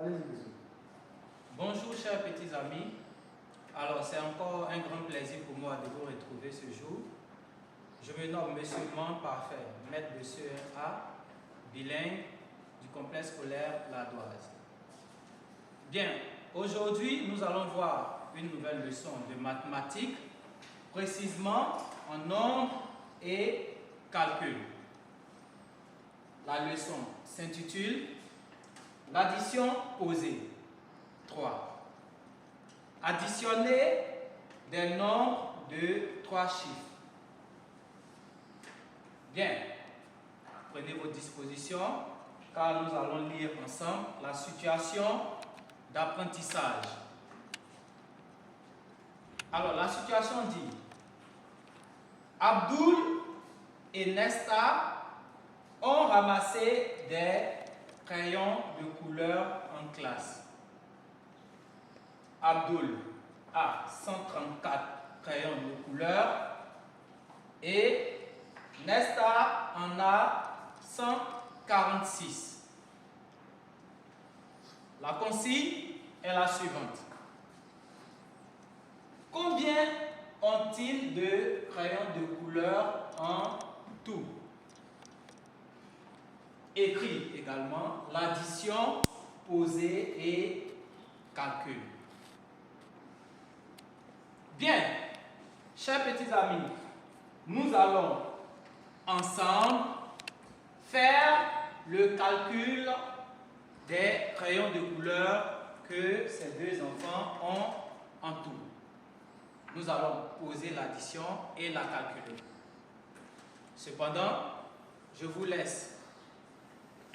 Allez-y, monsieur. Bonjour chers petits amis. Alors c'est encore un grand plaisir pour moi de vous retrouver ce jour. Je me nomme Monsieur Man Parfait, maître de CE1A, bilingue du complexe scolaire L'Ardoise. Bien, aujourd'hui nous allons voir une nouvelle leçon de mathématiques, précisément en nombre et calcul. La leçon s'intitule l'addition posée. 3. Additionner des nombres de 3 chiffres. Bien, prenez vos dispositions car nous allons lire ensemble la situation d'apprentissage. Alors, la situation dit Abdul et Nesta ont ramassé des crayons de couleur en classe. Abdul a 134 crayons de couleur et Nesta en a 146. La consigne est la suivante. Combien ont-ils de crayons de couleur en tout? Écrit également l'addition, posée et calcul. Bien, chers petits amis, nous allons ensemble faire le calcul des crayons de couleur que ces deux enfants ont en tout. Nous allons poser l'addition et la calculer. Cependant, je vous laisse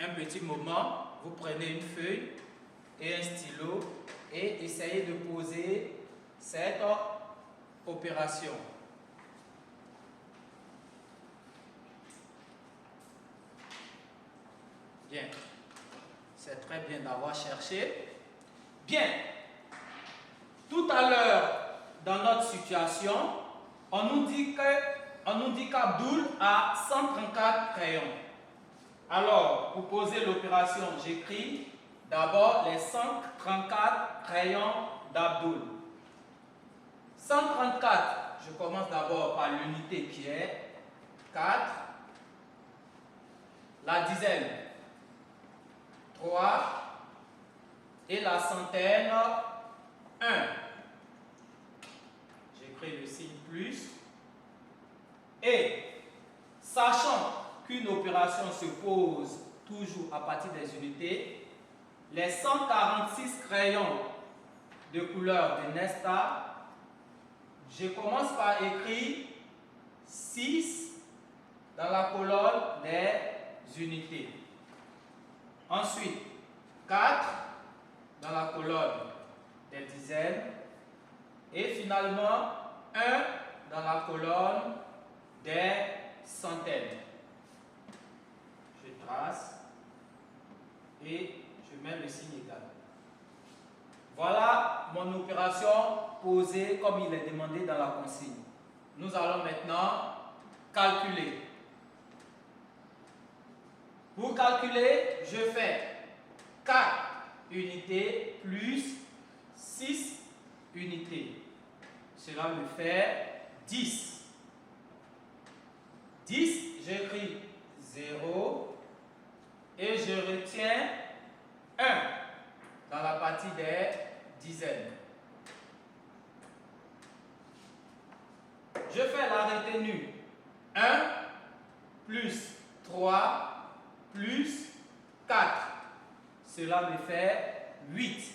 un petit moment, vous prenez une feuille et un stylo et essayez de poser cette opération. Bien, c'est très bien d'avoir cherché. Bien, tout à l'heure, dans notre situation, on nous dit qu'Abdul a 134 crayons. Alors, pour poser l'opération, j'écris d'abord les 134 crayons d'Abdul. 134, je commence d'abord par l'unité qui est 4, la dizaine 3 et la centaine 1. J'écris le signe plus. Et sachant qu'une opération se pose toujours à partir des unités, les 146 crayons de couleur de Nesta, je commence par écrire 6 dans la colonne des unités. Ensuite, 4 dans la colonne des dizaines. Et finalement, 1 dans la colonne des centaines. Je trace et je mets le signe égal. Voilà mon opération posée comme il est demandé dans la consigne. Nous allons maintenant calculer. Pour calculer, je fais 4 unités plus 6 unités. Cela me fait 10. 10, j'écris 0 et je retiens 1 dans la partie des dizaines. Je fais la retenue 1 plus 3 plus 4. Cela me fait 8.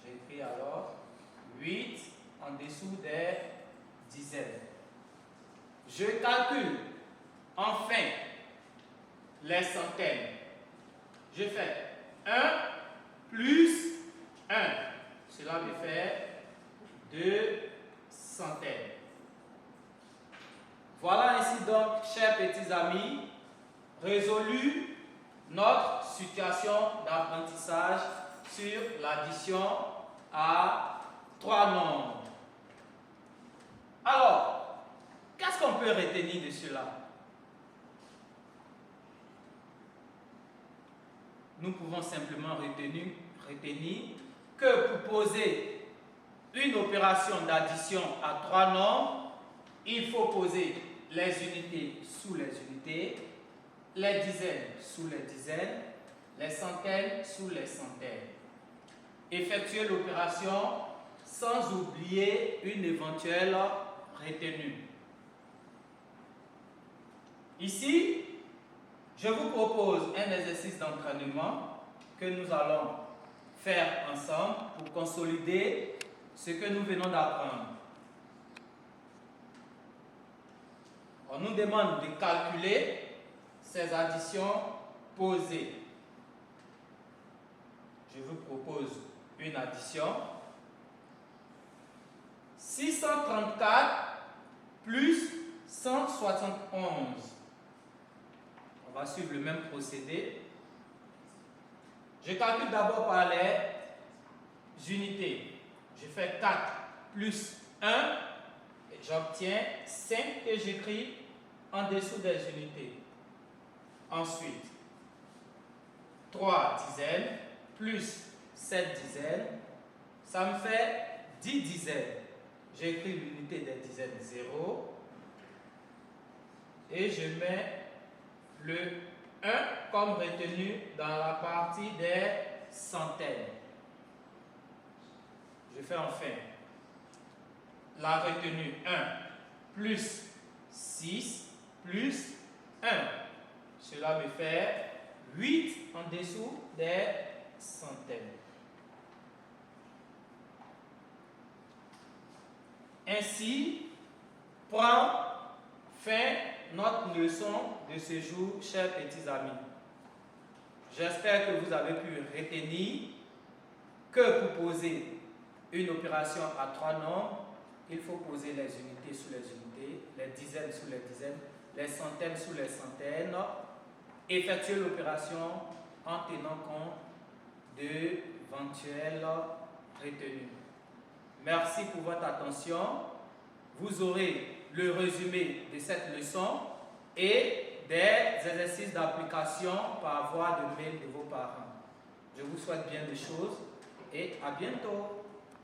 J'écris alors 8 en dessous des dizaines. Je calcule enfin les centaines. Je fais 1 plus 1. Cela me fait 2 centaines. Voilà ainsi donc, chers petits amis, résolu notre situation d'apprentissage sur l'addition à 3 nombres. Alors, qu'est-ce qu'on peut retenir de cela? nous pouvons simplement retenir que pour poser une opération d'addition à 3 nombres, il faut poser les unités sous les unités, les dizaines sous les dizaines, les centaines sous les centaines. Effectuer l'opération sans oublier une éventuelle retenue. Ici, je vous propose un exercice d'entraînement que nous allons faire ensemble pour consolider ce que nous venons d'apprendre. On nous demande de calculer ces additions posées. Je vous propose une addition. 634 plus 171. On va suivre le même procédé. Je calcule d'abord par les unités. Je fais 4 plus 1 et j'obtiens 5 que j'écris en dessous des unités. Ensuite, 3 dizaines plus 7 dizaines, ça me fait 10 dizaines. J'écris l'unité des dizaines 0 et je mets le 1 comme retenu dans la partie des centaines. Je fais enfin la retenue 1 plus 6 plus 1. Cela me fait 8 en dessous des centaines. Ainsi prend fin notre leçon de ce jour, chers petits amis. J'espère que vous avez pu retenir que pour poser une opération à 3 nombres, il faut poser les unités sous les unités, les dizaines sous les dizaines, les centaines sous les centaines, effectuer l'opération en tenant compte d'éventuelles retenues. Merci pour votre attention. Vous aurez le résumé de cette leçon et des exercices d'application par voie de mail de vos parents. Je vous souhaite bien des choses et à bientôt.